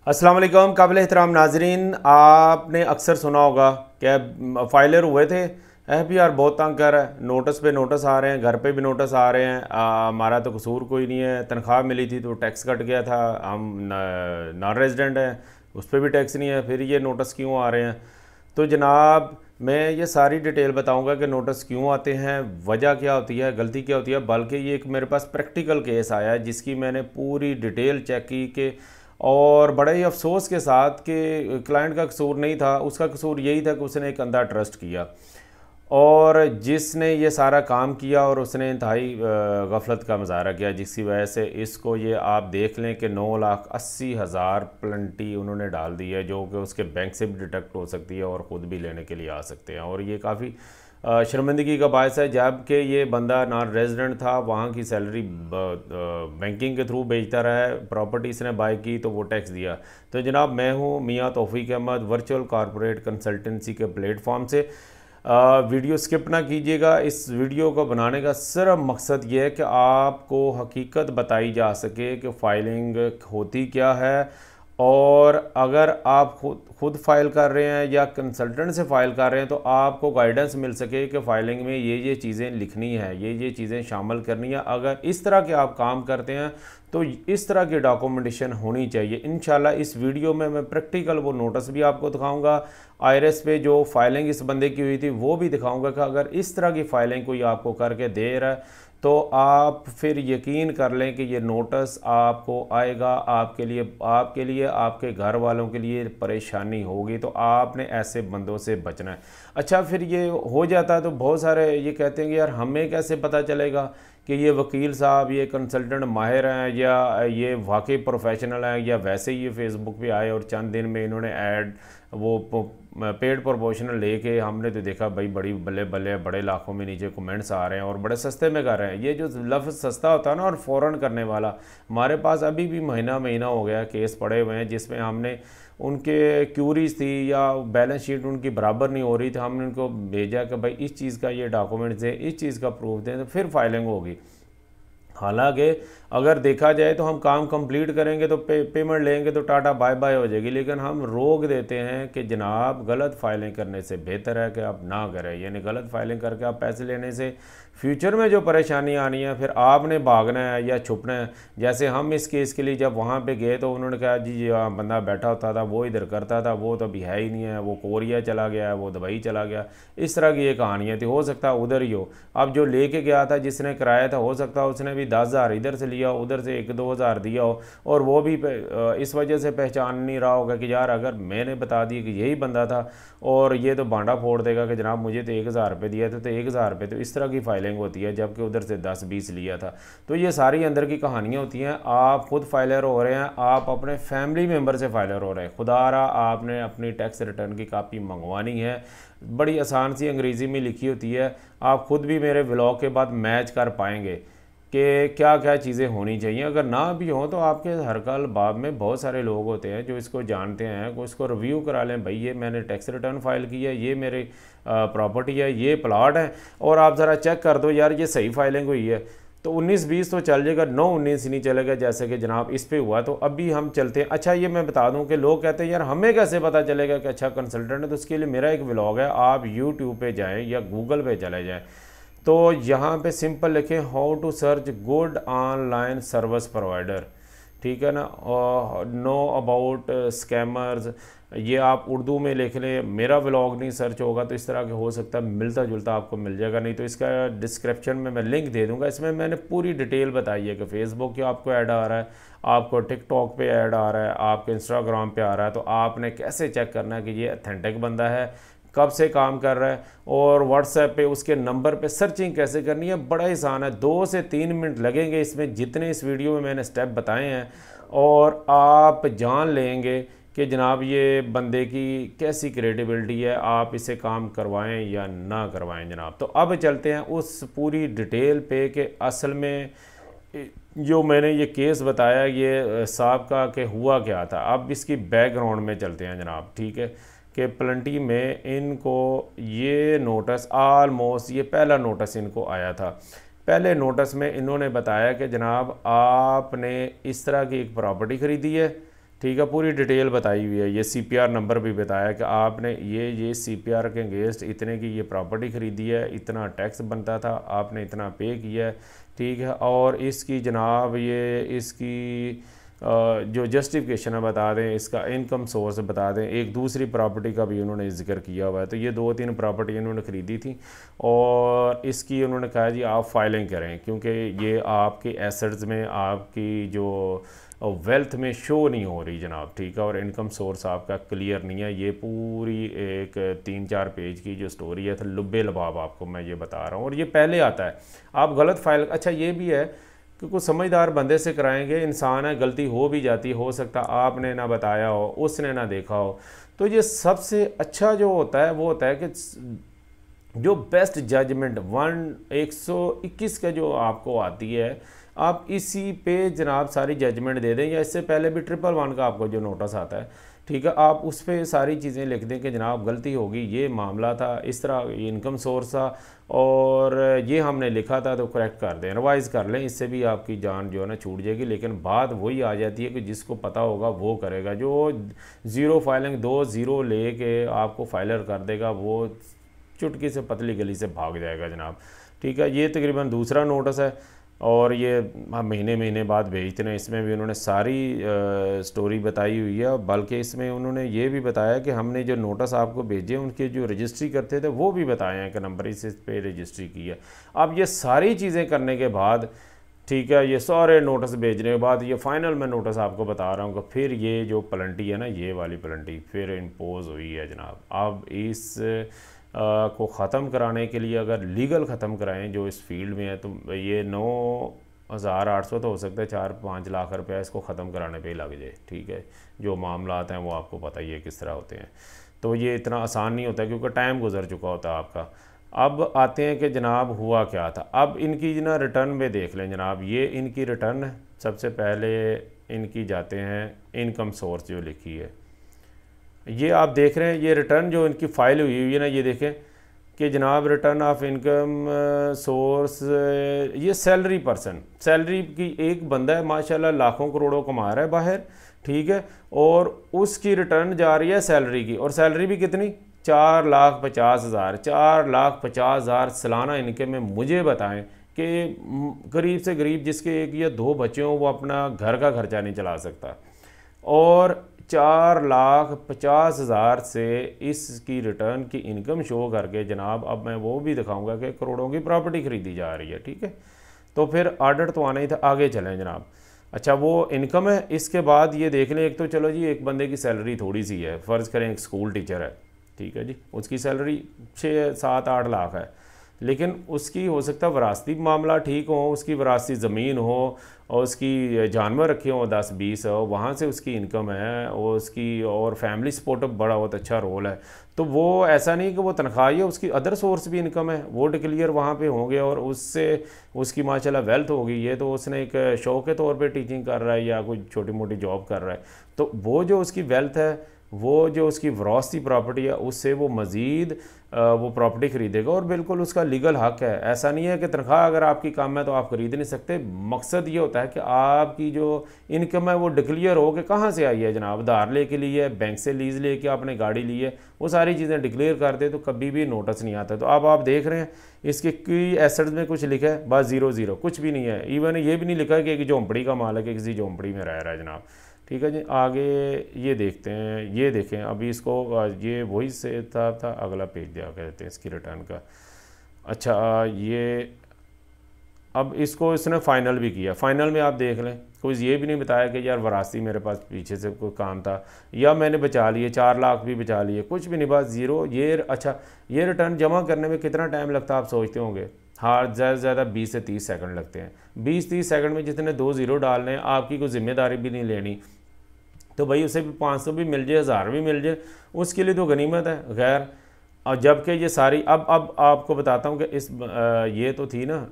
अस्सलाम वालेकुम काबिल एहतराम नाजरीन, आपने अक्सर सुना होगा कि फाइलर हुए थे। एफबीआर बहुत तंग कर रहा है, नोटिस पे नोटिस आ रहे हैं, घर पे भी नोटिस आ रहे हैं। हमारा तो कसूर कोई नहीं है, तनख्वाह मिली थी तो टैक्स कट गया था, हम नॉन रेजिडेंट हैं, उस पर भी टैक्स नहीं है, फिर ये नोटिस क्यों आ रहे हैं। तो जनाब मैं ये सारी डिटेल बताऊंगा कि नोटिस क्यों आते हैं, वजह क्या होती है, गलती क्या होती है। बल्कि ये एक मेरे पास प्रैक्टिकल केस आया है जिसकी मैंने पूरी डिटेल चेक की कि और बड़े ही अफसोस के साथ कि क्लाइंट का कसूर नहीं था, उसका कसूर यही था कि उसने एक अंधा ट्रस्ट किया और जिसने ये सारा काम किया और उसने इंतहाई गफलत का मुजाहरा किया, जिसकी वजह से इसको ये आप देख लें कि 9,80,000 प्लंटी उन्होंने डाल दी है, जो कि उसके बैंक से भी डिटेक्ट हो सकती है और ख़ुद भी लेने के लिए आ सकते हैं। और ये काफ़ी शर्मिंदगी का बायस है, जबकि ये बंदा नॉन रेजिडेंट था, वहाँ की सैलरी बैंकिंग के थ्रू बेचता रहा है, प्रॉपर्टी इसने बाय की तो वो टैक्स दिया। तो जनाब मैं हूँ मियाँ तौफीक अहमद, वर्चुअल कॉरपोरेट कंसल्टेंसी के प्लेटफॉर्म से। वीडियो स्किप ना कीजिएगा। इस वीडियो को बनाने का सिर्फ मकसद ये है कि आपको हकीकत बताई जा सके कि फ़ाइलिंग होती क्या है, और अगर आप खुद फ़ाइल कर रहे हैं या कंसल्टेंट से फ़ाइल कर रहे हैं तो आपको गाइडेंस मिल सके कि फ़ाइलिंग में ये चीज़ें लिखनी है, ये चीज़ें शामिल करनी है। अगर इस तरह के आप काम करते हैं तो इस तरह की डॉक्यूमेंटेशन होनी चाहिए। इंशाल्लाह इस वीडियो में मैं प्रैक्टिकल वो नोटिस भी आपको दिखाऊंगा, आईआरएस पे जो फाइलिंग इस बंदे की हुई थी वो भी दिखाऊंगा कि अगर इस तरह की फाइलिंग कोई आपको करके दे रहा है तो आप फिर यकीन कर लें कि ये नोटिस आपको आएगा, आपके लिए आपके घर वालों के लिए परेशानी होगी। तो आपने ऐसे बंदों से बचना है। अच्छा, फिर ये हो जाता है तो बहुत सारे ये कहते हैं कि यार हमें कैसे पता चलेगा कि ये वकील साहब, ये कंसल्टेंट माहिर हैं या ये वाकई प्रोफेशनल हैं, या वैसे ही ये फेसबुक पे आए और चंद दिन में इन्होंने ऐड वो पेड प्रमोशनल लेके, हमने तो देखा भाई बड़ी बल्ले बल्ले बड़े लाखों में नीचे कमेंट्स आ रहे हैं और बड़े सस्ते में कर रहे हैं। ये जो लफ्ज़ सस्ता होता है ना और फ़ौरन करने वाला, हमारे पास अभी भी महीना हो गया केस पड़े हुए हैं जिसमें हमने उनके क्यूरीज थी या बैलेंस शीट उनकी बराबर नहीं हो रही थी, हमने उनको भेजा कि भाई इस चीज़ का ये डॉक्यूमेंट्स दें, इस चीज़ का प्रूफ दें, तो फिर फाइलिंग होगी। हालांकि अगर देखा जाए तो हम काम कंप्लीट करेंगे तो पेमेंट लेंगे तो टाटा बाय बाय हो जाएगी, लेकिन हम रोक देते हैं कि जनाब गलत फाइलिंग करने से बेहतर है कि आप ना करें। यानी गलत फाइलिंग करके आप पैसे लेने से फ्यूचर में जो परेशानी आनी है फिर आपने भागना है या छुपना है। जैसे हम इस केस के लिए जब वहाँ पे गए तो उन्होंने कहा जी जी हाँ, बंदा बैठा होता था, वो इधर करता था, वो तो अभी है ही नहीं है, वो कोरिया चला गया है, वो दुबई चला गया। इस तरह की ये कहानियाँ थी, हो सकता है उधर ही हो। अब जो लेके गया था, जिसने कराया था, हो सकता है उसने भी 10,000 इधर से लिया, उधर से 1-2 हज़ार दिया हो, और वो भी इस वजह से पहचान नहीं रहा होगा कि यार अगर मैंने बता दिया कि यही बंदा था और ये तो बांडा फोड़ देगा कि जनाब मुझे तो 1,000 रुपये दिया था, तो 1,000 रुपये। तो इस तरह की फाइलिंग होती है, जबकि उधर से 10-20 लिया था। तो ये सारी अंदर की कहानियाँ होती हैं। आप खुद फाइलर हो रहे हैं, आप अपने फैमिली मेम्बर से फाइलर हो रहे हैं, खुदारा आपने अपनी टैक्स रिटर्न की कापी मंगवानी है। बड़ी आसान सी अंग्रेज़ी में लिखी होती है, आप खुद भी मेरे व्लॉग के बाद मैच कर पाएंगे कि क्या क्या चीज़ें होनी चाहिए। अगर ना भी हों तो आपके हरकल बाब में बहुत सारे लोग होते हैं जो इसको जानते हैं, को इसको रिव्यू करा लें, भाई ये मैंने टैक्स रिटर्न फाइल की है, ये मेरी प्रॉपर्टी है, ये प्लाट है, और आप ज़रा चेक कर दो यार ये सही फाइलिंग हुई है। तो 19-20 तो चल जाएगा, 9-19 नहीं चलेगा जैसे कि जनाब इस पे हुआ। तो अभी हम चलते हैं। अच्छा, ये मैं बता दूं कि लोग कहते हैं यार हमें कैसे पता चलेगा कि अच्छा कंसल्टेंट है। तो उसके लिए मेरा एक व्लॉग है, आप यूट्यूब पे जाएं या गूगल पे चले जाएं, तो यहाँ पे सिंपल लिखें how to search good online service provider, ठीक है ना, और नो अबाउट स्कैमर्स, ये आप उर्दू में लिख लें। मेरा व्लॉग नहीं सर्च होगा तो इस तरह के हो सकता है मिलता जुलता आपको मिल जाएगा, नहीं तो इसका डिस्क्रिप्शन में मैं लिंक दे दूंगा। इसमें मैंने पूरी डिटेल बताई है कि फेसबुक पे आपको ऐड आ रहा है, आपको टिकटॉक पे ऐड आ रहा है, आपके इंस्टाग्राम पे आ रहा है, तो आपने कैसे चेक करना है कि ये अथेंटिक बंदा है, कब से काम कर रहा है, और व्हाट्सएप पे उसके नंबर पे सर्चिंग कैसे करनी है। बड़ा आसान है, 2 से 3 मिनट लगेंगे इसमें, जितने इस वीडियो में मैंने स्टेप बताए हैं, और आप जान लेंगे कि जनाब ये बंदे की कैसी क्रेडिबिलिटी है, आप इसे काम करवाएं या ना करवाएं जनाब। तो अब चलते हैं उस पूरी डिटेल पे कि असल में जो मैंने ये केस बताया ये साहब का हुआ क्या था। अब इसकी बैकग्राउंड में चलते हैं जनाब, ठीक है, कि प्लंटी में इनको ये नोटिस आलमोस्ट ये पहला नोटिस इनको आया था। पहले नोटिस में इन्होंने बताया कि जनाब आपने इस तरह की एक प्रॉपर्टी ख़रीदी है, ठीक है, पूरी डिटेल बताई हुई है, ये सीपीआर नंबर भी बताया कि आपने ये सीपीआर के अगेंस्ट इतने की ये प्रॉपर्टी ख़रीदी है, इतना टैक्स बनता था, आपने इतना पे किया है, ठीक है। और इसकी जनाब ये इसकी जो जस्टिफिकेशन है बता दें, इसका इनकम सोर्स बता दें, एक दूसरी प्रॉपर्टी का भी उन्होंने जिक्र किया हुआ है। तो ये 2-3 प्रॉपर्टी इन्होंने ख़रीदी थी और इसकी उन्होंने कहा जी आप फाइलिंग करें, क्योंकि ये आपके एसेट्स में आपकी जो वेल्थ में शो नहीं हो रही जनाब, ठीक है। और इनकम सोर्स आपका क्लियर नहीं है। ये पूरी एक 3-4 पेज की जो स्टोरी है, तो लुब्बे लबाब आपको मैं ये बता रहा हूँ। और ये पहले आता है, आप गलत फाइल, अच्छा ये भी है कि कुछ समझदार बंदे से कराएंगे, इंसान है, गलती हो भी जाती, हो सकता आपने ना बताया हो, उसने ना देखा हो। तो ये सबसे अच्छा जो होता है वो होता है कि जो बेस्ट जजमेंट 121 का जो आपको आती है, आप इसी पे जनाब सारी जजमेंट दे दें, या इससे पहले भी 111 का आपको जो नोटिस आता है, ठीक है, आप उस पर सारी चीज़ें लिख दें कि जनाब गलती होगी, ये मामला था, इस तरह ये इनकम सोर्स था और ये हमने लिखा था, तो करेक्ट कर दें, रिवाइज़ कर लें। इससे भी आपकी जान जो है ना छूट जाएगी। लेकिन बात वही आ जाती है कि जिसको पता होगा वो करेगा, जो ज़ीरो फाइलिंग 2 ज़ीरो ले के आपको फाइलर कर देगा, वो चुटकी से पतली गली से भाग जाएगा जनाब, ठीक है। ये तकरीबन दूसरा नोटिस है और ये हम महीने बाद भेजते हैं। इसमें भी उन्होंने सारी स्टोरी बताई हुई है, बल्कि इसमें उन्होंने ये भी बताया कि हमने जो नोटिस आपको भेजे उनके जो रजिस्ट्री करते थे वो भी बताए हैं कि नंबर इस पे रजिस्ट्री की है। अब ये सारी चीज़ें करने के बाद, ठीक है, ये सारे नोटिस भेजने के बाद ये फ़ाइनल मैं नोटिस आपको बता रहा हूँ कि फिर ये जो प्लंटी है ना, ये वाली प्लंटी फिर इम्पोज हुई है जनाब। अब इस को ख़त्म कराने के लिए, अगर लीगल ख़त्म कराएं जो इस फील्ड में है, तो ये 9,800 तो हो सकता है 4-5 लाख रुपया इसको ख़त्म कराने पे ही लग जाए, ठीक है। जो मामला आते हैं वो आपको पता ही है किस तरह होते हैं। तो ये इतना आसान नहीं होता क्योंकि टाइम गुजर चुका होता है आपका। अब आते हैं कि जनाब हुआ क्या था। अब इनकी ना रिटर्न में देख लें जनाब, ये इनकी रिटर्न है। सबसे पहले इनकी जाते हैं इनकम सोर्स जो लिखी है, ये आप देख रहे हैं, ये रिटर्न जो इनकी फ़ाइल हुई है ना, ये देखें कि जनाब रिटर्न ऑफ इनकम सोर्स, ये सैलरी पर्सन, सैलरी की एक बंदा है माशाल्लाह लाखों करोड़ों कमा रहा है बाहर, ठीक है, और उसकी रिटर्न जा रही है सैलरी की, और सैलरी भी कितनी, 4,50,000 4,50,000 सालाना इनकम में। मुझे बताएं कि गरीब से गरीब जिसके 1 या 2 बच्चे हों वो अपना घर का खर्चा नहीं चला सकता, और 4,50,000 से इसकी रिटर्न की इनकम शो करके जनाब, अब मैं वो भी दिखाऊंगा कि करोड़ों की प्रॉपर्टी ख़रीदी जा रही है, ठीक है। तो फिर ऑर्डर तो आना ही था, आगे चलें जनाब। अच्छा वो इनकम है। इसके बाद ये देख लें, एक तो चलो जी एक बंदे की सैलरी थोड़ी सी है, फ़र्ज़ करें एक स्कूल टीचर है, ठीक है जी, उसकी सैलरी 6-7-8 लाख है, लेकिन उसकी हो सकता है विरासती मामला ठीक हो, उसकी विरासती ज़मीन हो और उसकी जानवर रखे हों 10-20 हो, वहाँ से उसकी इनकम है, और उसकी और फैमिली सपोर्ट बड़ा बहुत अच्छा रोल है। तो वो ऐसा नहीं कि वो तनख्वाह है, उसकी अदर सोर्स भी इनकम है, वो डिक्लियर वहाँ पे होंगे और उससे उसकी माशाल्लाह वेल्थ होगी। ये तो उसने एक शौक के तौर पे टीचिंग कर रहा है या कोई छोटी मोटी जॉब कर रहा है, तो वो जो उसकी वेल्थ है, वो जो उसकी विरासती प्रॉपर्टी है, उससे वो मज़ीद वो प्रॉपर्टी ख़रीदेगा और बिल्कुल उसका लीगल हक़ है। ऐसा नहीं है कि तनख्वाह अगर आपकी कम है तो आप ख़रीद नहीं सकते। मकसद ये होता है कि आपकी जो इनकम है वो डिक्लेयर हो कि कहाँ से आई है जनाब, उधार लेके ली है, बैंक से लीज़ लेके आपने गाड़ी ली है, वो सारी चीज़ें डिक्लेयर कर दे तो कभी भी नोटिस नहीं आता। तो अब आप देख रहे हैं इसके कोई एसेट्स में कुछ लिखा है, बस 0-0 कुछ भी नहीं है। इवन ये भी नहीं लिखा कि एक झोंपड़ी का मालिक है, किसी झोंपड़ी में रह रहा है जनाब, ठीक है जी। आगे ये देखते हैं, ये देखें अभी इसको, ये वही से था अगला पेज दिया कहते हैं इसकी रिटर्न का। अच्छा ये अब इसको इसने फ़ाइनल भी किया, फ़ाइनल में आप देख लें कोई ये भी नहीं बताया कि यार वरासती मेरे पास पीछे से कोई काम था या मैंने बचा लिए 4 लाख भी बचा लिए, कुछ भी नहीं, बस 0। ये अच्छा ये रिटर्न जमा करने में कितना टाइम लगता है आप सोचते होंगे? हाँ ज़्यादा से ज़्यादा 20 से 30 सेकंड लगते हैं। 20-30 सेकंड में जितने 2 ज़ीरो डालने हैं, आपकी कोई जिम्मेदारी भी नहीं लेनी, तो भाई उसे भी 500 भी मिल जाए, 1000 भी मिल जाए, उसके लिए तो गनीमत है। खैर और जबकि ये सारी अब आपको बताता हूँ कि इस ये तो थी ना,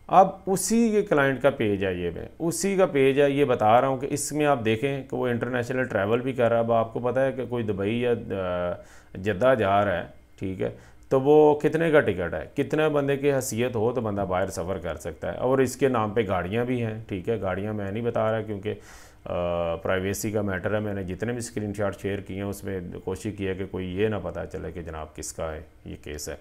अब उसी के क्लाइंट का पेज है, ये मैं उसी का पेज है, ये बता रहा हूँ कि इसमें आप देखें कि वो इंटरनेशनल ट्रैवल भी कर रहा है। अब आपको पता है कि कोई दुबई या जद्दा जा रहा है, ठीक है, तो वो कितने का टिकट है, कितने बंदे की हैसियत हो तो बंदा बाहर सफ़र कर सकता है। और इसके नाम पे गाड़ियाँ भी हैं, ठीक है, गाड़ियाँ मैं नहीं बता रहा क्योंकि प्राइवेसी का मैटर है। मैंने जितने भी स्क्रीनशॉट शेयर किए हैं उसमें कोशिश की है कि कोई ये ना पता चले कि जनाब किसका है ये केस है।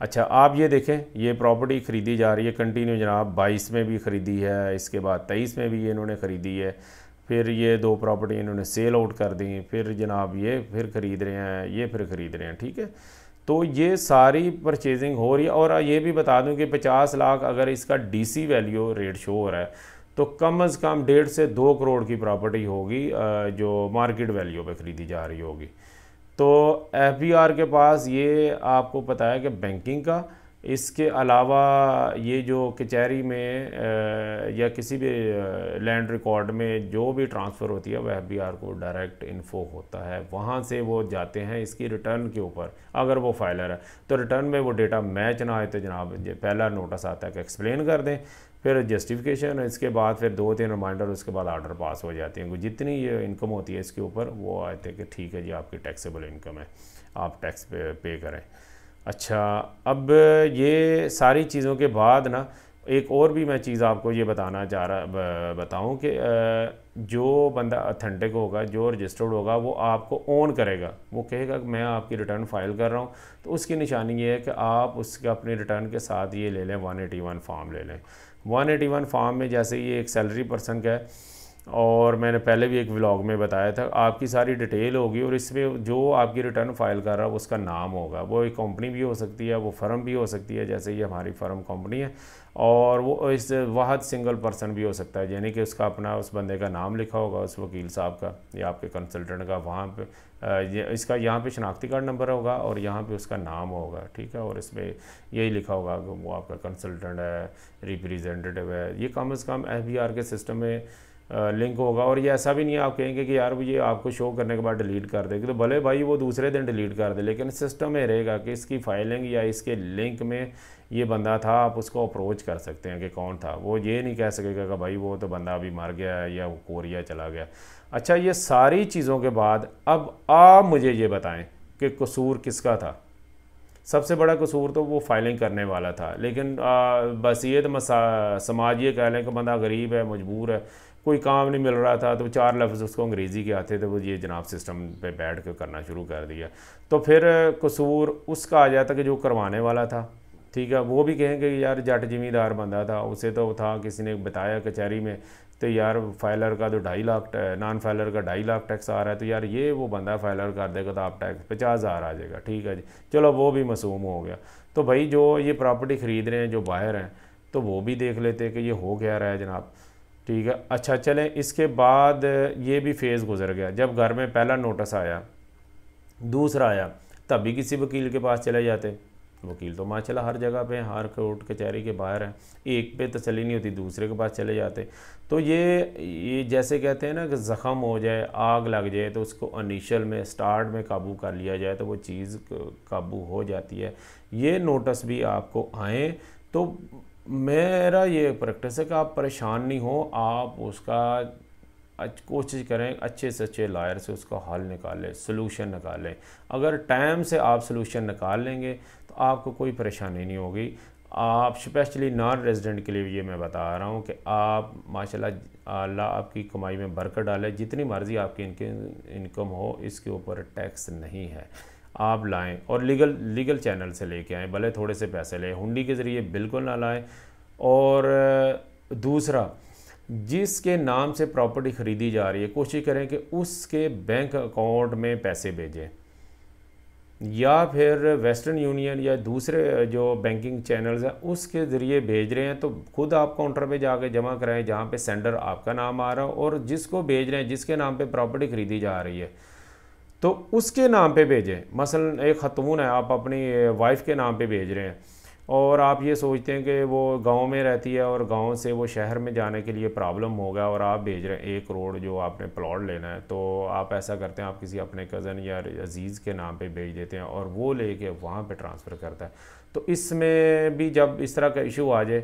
अच्छा, आप ये देखें, ये प्रॉपर्टी ख़रीदी जा रही है कंटिन्यू जनाब। 22 में भी ख़रीदी है, इसके बाद 23 में भी ये इन्होंने ख़रीदी है, फिर ये 2 प्रॉपर्टी इन्होंने सेल आउट कर दी, फिर जनाब ये फिर ख़रीद रहे हैं, ये फिर ख़रीद रहे हैं। ठीक है, तो ये सारी परचेजिंग हो रही है। और ये भी बता दूं कि 50 लाख अगर इसका डीसी वैल्यू रेट शो हो रहा है तो कम अज़ कम 1.5 से 2 करोड़ की प्रॉपर्टी होगी जो मार्केट वैल्यू पे ख़रीदी जा रही होगी। तो एफबीआर के पास ये आपको पता है कि बैंकिंग का, इसके अलावा ये जो कचहरी में या किसी भी लैंड रिकॉर्ड में जो भी ट्रांसफ़र होती है वह एफबीआर को डायरेक्ट इन्फो होता है, वहाँ से वो जाते हैं इसकी रिटर्न के ऊपर। अगर वो फाइलर है तो रिटर्न में वो डेटा मैच ना आए तो जनाब पहला नोटिस आता है कि एक्सप्लेन कर दें, फिर जस्टिफिकेशन, इसके बाद फिर 2-3 रिमाइंडर, उसके बाद आर्डर पास हो जाती हैं। जितनी ये इनकम होती है इसके ऊपर वो आते हैं कि ठीक है जी आपकी टैक्सेबल इनकम है, आप टैक्स पे करें। अच्छा, अब ये सारी चीज़ों के बाद ना एक और भी मैं चीज़ आपको ये बताऊं कि जो बंदा ऑथेंटिक होगा, जो रजिस्टर्ड होगा, वो आपको ओन करेगा। वो कहेगा कि मैं आपकी रिटर्न फाइल कर रहा हूँ, तो उसकी निशानी ये है कि आप उसके अपनी रिटर्न के साथ ये ले लें, 181 फॉर्म ले लें। 181 फॉर्म में जैसे ये एक सैलरी पर्सन का है, और मैंने पहले भी एक व्लॉग में बताया था, आपकी सारी डिटेल होगी और इसमें जो आपकी रिटर्न फाइल कर रहा है उसका नाम होगा। वो एक कंपनी भी हो सकती है, वो फर्म भी हो सकती है, जैसे ये हमारी फर्म कंपनी है, और वो इस वाहद सिंगल पर्सन भी हो सकता है, यानी कि उसका अपना उस बंदे का नाम लिखा होगा, उस वकील साहब का या आपके कंसल्टेंट का, वहाँ पे इसका यहाँ पे शनाख्ती कार्ड नंबर होगा और यहाँ पे उसका नाम होगा। ठीक है, और इसमें यही लिखा होगा कि वो आपका कंसल्टेंट है, रिप्रेजेंटेटिव है। ये कम अज़ कम एफबीआर के सिस्टम में लिंक होगा। और ये ऐसा भी नहीं है आप कहेंगे कि यार ये आपको शो करने के बाद डिलीट कर देगी, तो भले भाई वो दूसरे दिन डिलीट कर दे, लेकिन सिस्टम में रहेगा कि इसकी फाइलिंग या इसके लिंक में ये बंदा था, आप उसको अप्रोच कर सकते हैं कि कौन था। वो ये नहीं कह सकेगा कि भाई वो तो बंदा अभी मर गया है या वो कोरिया चला गया। अच्छा, ये सारी चीज़ों के बाद अब आप मुझे ये बताएं कि कसूर किसका था। सबसे बड़ा कसूर तो वो फाइलिंग करने वाला था, लेकिन बस ये तो समाज ये कह लें कि बंदा गरीब है, मजबूर है, कोई काम नहीं मिल रहा था, तो 4 लफ्ज़ उसको अंग्रेज़ी के आते थे, वो ये जनाब सिस्टम पे बैठ कर करना शुरू कर दिया। तो फिर कसूर उसका आ जाता कि जो करवाने वाला था। ठीक है, वो भी कहेंगे कि यार जट ज़मींदार बंदा था, उसे तो था, किसी ने बताया कचहरी में, तो यार फाइलर का तो 2.5 लाख, नॉन फाइलर का 2.5 लाख टैक्स आ रहा है, तो यार ये वो बंदा फाइलर कर देगा तो आप टैक्स 50,000 आ जाएगा। ठीक है जी, चलो वो भी मासूम हो गया। तो भाई जो ये प्रॉपर्टी ख़रीद रहे हैं, जो बाहर हैं, तो वो भी देख लेते कि ये हो क्या रहा है जनाब। ठीक है, अच्छा चलें, इसके बाद ये भी फेज़ गुजर गया। जब घर में पहला नोटिस आया, दूसरा आया, तब भी किसी वकील के पास चले जाते। वकील तो माशाल्लाह हर जगह पे, हर कोर्ट कचहरी के बाहर हैं, एक पे तसल्ली नहीं होती, दूसरे के पास चले जाते। तो ये जैसे कहते हैं ना कि ज़ख़म हो जाए, आग लग जाए, तो उसको इनिशियल में स्टार्ट में काबू कर लिया जाए तो वो चीज़ काबू हो जाती है। ये नोटिस भी आपको आए तो मेरा ये प्रैक्टिस है कि आप परेशान नहीं हो, आप उसका कोशिश करें अच्छे से अच्छे लायर से उसका हल निकालें, सलूशन निकालें। अगर टाइम से आप सलूशन निकाल लेंगे तो आपको कोई परेशानी नहीं होगी। आप स्पेशली नॉन रेजिडेंट के लिए ये मैं बता रहा हूँ कि आप माशाल्लाह अल्लाह आपकी कमाई में बरकत डाले, जितनी मर्ज़ी आपकी इनकम हो, इसके ऊपर टैक्स नहीं है। आप लाएं और लीगल चैनल से लेके आएँ, भले थोड़े से पैसे लें, हुंडी के ज़रिए बिल्कुल ना लाएं। और दूसरा, जिसके नाम से प्रॉपर्टी ख़रीदी जा रही है, कोशिश करें कि उसके बैंक अकाउंट में पैसे भेजें, या फिर वेस्टर्न यूनियन या दूसरे जो बैंकिंग चैनल्स हैं उसके ज़रिए भेज रहे हैं तो खुद आप काउंटर पे जाके जमा कराएं जहाँ पे सेंडर आपका नाम आ रहा हो, और जिसको भेज रहे हैं, जिसके नाम पे प्रॉपर्टी ख़रीदी जा रही है, तो उसके नाम पे भेजें। मसलन एक खतून है, आप अपनी वाइफ के नाम पे भेज रहे हैं, और आप ये सोचते हैं कि वो गांव में रहती है और गांव से वो शहर में जाने के लिए प्रॉब्लम होगा, और आप भेज रहे हैं 1 करोड़ जो आपने प्लॉट लेना है, तो आप ऐसा करते हैं, आप किसी अपने कज़न या अजीज़ के नाम पे भेज देते हैं और वो लेके वहाँ पे ट्रांसफ़र करता है। तो इसमें भी जब इस तरह का इशू आ जाए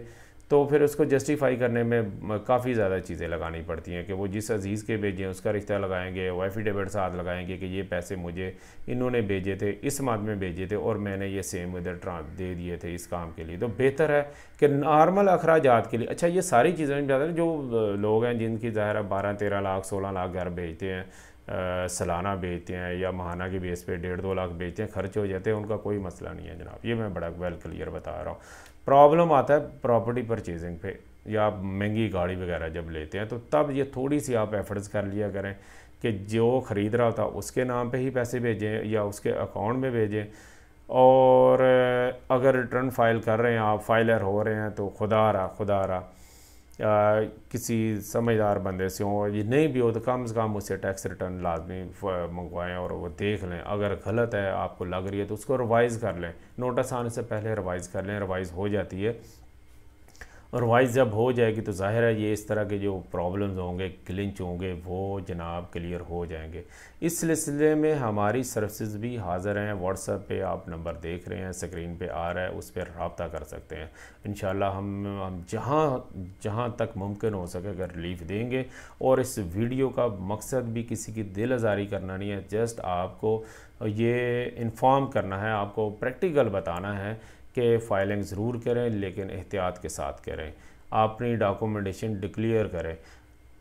तो फिर उसको जस्टिफाई करने में काफ़ी ज़्यादा चीज़ें लगानी पड़ती हैं कि वो जिस अजीज़ के भेजें उसका रिश्ता लगाएंगे, वो एफिडेविट साथ लगाएंगे कि ये पैसे मुझे इन्होंने भेजे थे, इस माद में भेजे थे और मैंने ये सेम इधर दे दिए थे इस काम के लिए। तो बेहतर है कि नॉर्मल अखराजात के लिए, अच्छा ये सारी चीज़ें ज़्यादा हैं जो लोग हैं जिनकी ज़ाहिर है 12-13 लाख 16 लाख घर भेजते हैं, सालाना बेचते हैं या महाना की बेस पे 1.5-2 लाख बेचते हैं, खर्च हो जाते हैं, उनका कोई मसला नहीं है जनाब। ये मैं बड़ा वेल क्लियर बता रहा हूँ। प्रॉब्लम आता है प्रॉपर्टी परचेजिंग पे या आप महंगी गाड़ी वगैरह जब लेते हैं तो तब ये थोड़ी सी आप एफर्ट्स कर लिया करें कि जो ख़रीद रहा होता उसके नाम पे ही पैसे भेजें या उसके अकाउंट में भेजें। और अगर रिटर्न फाइल कर रहे हैं, आप फाइलर हो रहे हैं, तो खुदा रहा किसी समझदार बंदे से हो, ये नहीं भी हो तो कम से कम उससे टैक्स रिटर्न लाजमी मंगवाएं और वो देख लें। अगर गलत है आपको लग रही है तो उसको रिवाइज़ कर लें, नोटिस आने से पहले रिवाइज़ कर लें, रिवाइज़ हो जाती है। और वाइज जब हो जाएगी तो ज़ाहिर है ये इस तरह के जो प्रॉब्लम्स होंगे, ग्लिच होंगे, वो जनाब क्लियर हो जाएंगे। इस सिलसिले में हमारी सर्विसेज भी हाज़िर हैं। व्हाट्सएप पे आप नंबर देख रहे हैं, स्क्रीन पे आ रहा है, उस पर रब्ता कर सकते हैं। इंशाल्लाह हम जहाँ तक मुमकिन हो सके अगर रिलीफ देंगे। और इस वीडियो का मकसद भी किसी की दिल आज़ारी करना नहीं है, जस्ट आपको ये इन्फॉर्म करना है, आपको प्रैक्टिकल बताना है कि फ़ाइलिंग ज़रूर करें लेकिन एहतियात के साथ करें, अपनी डॉक्यूमेंटेशन डिक्लेयर करें।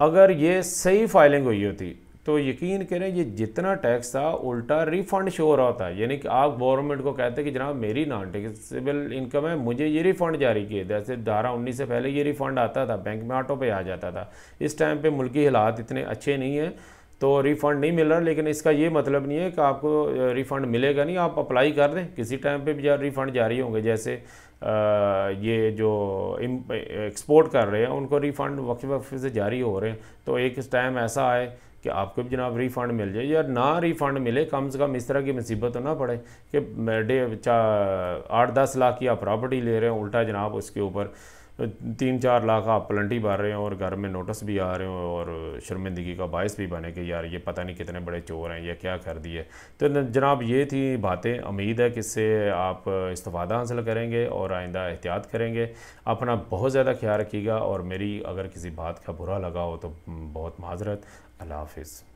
अगर ये सही फाइलिंग हुई होती तो यकीन करें ये जितना टैक्स था उल्टा रिफ़ंड शो हो रहा होता। यानी कि आप गवर्नमेंट को कहते कि जनाब मेरी नॉन टैक्सेबल इनकम है, मुझे ये रिफ़ंड जारी किए। जैसे धारा 19 से पहले ये रिफ़ंड आता था, बैंक में ऑटो पे आ जाता था। इस टाइम पे मुल्की हालात इतने अच्छे नहीं हैं तो रिफ़ंड नहीं मिल रहा, लेकिन इसका ये मतलब नहीं है कि आपको रिफ़ंड मिलेगा नहीं। आप अप्लाई कर दें, किसी टाइम पे भी रिफ़ंड जारी होंगे। जैसे ये जो एक्सपोर्ट कर रहे हैं उनको रिफ़ंड वक्फ़े से जारी हो रहे हैं, तो एक टाइम ऐसा आए कि आपको भी जनाब रिफ़ंड मिल जाए या ना रिफ़ंड मिले, कम से कम इस तरह की मुसीबत तो ना पड़े कि 8-10 लाख की आप प्रॉपर्टी ले रहे हैं, उल्टा जनाब उसके ऊपर 3-4 लाख आप प्लंटी भर रहे हैं और घर में नोटिस भी आ रहे हो और शर्मिंदगी का बायस भी बने कि यार ये पता नहीं कितने बड़े चोर हैं या क्या कर दिए। तो जनाब ये थी बातें, उम्मीद है कि इससे आप इस्तिफ़ादा हासिल करेंगे और आइंदा एहतियात करेंगे। अपना बहुत ज़्यादा ख्याल रखिएगा और मेरी अगर किसी बात का बुरा लगा हो तो बहुत माजरत। अल्लाह हाफिज़।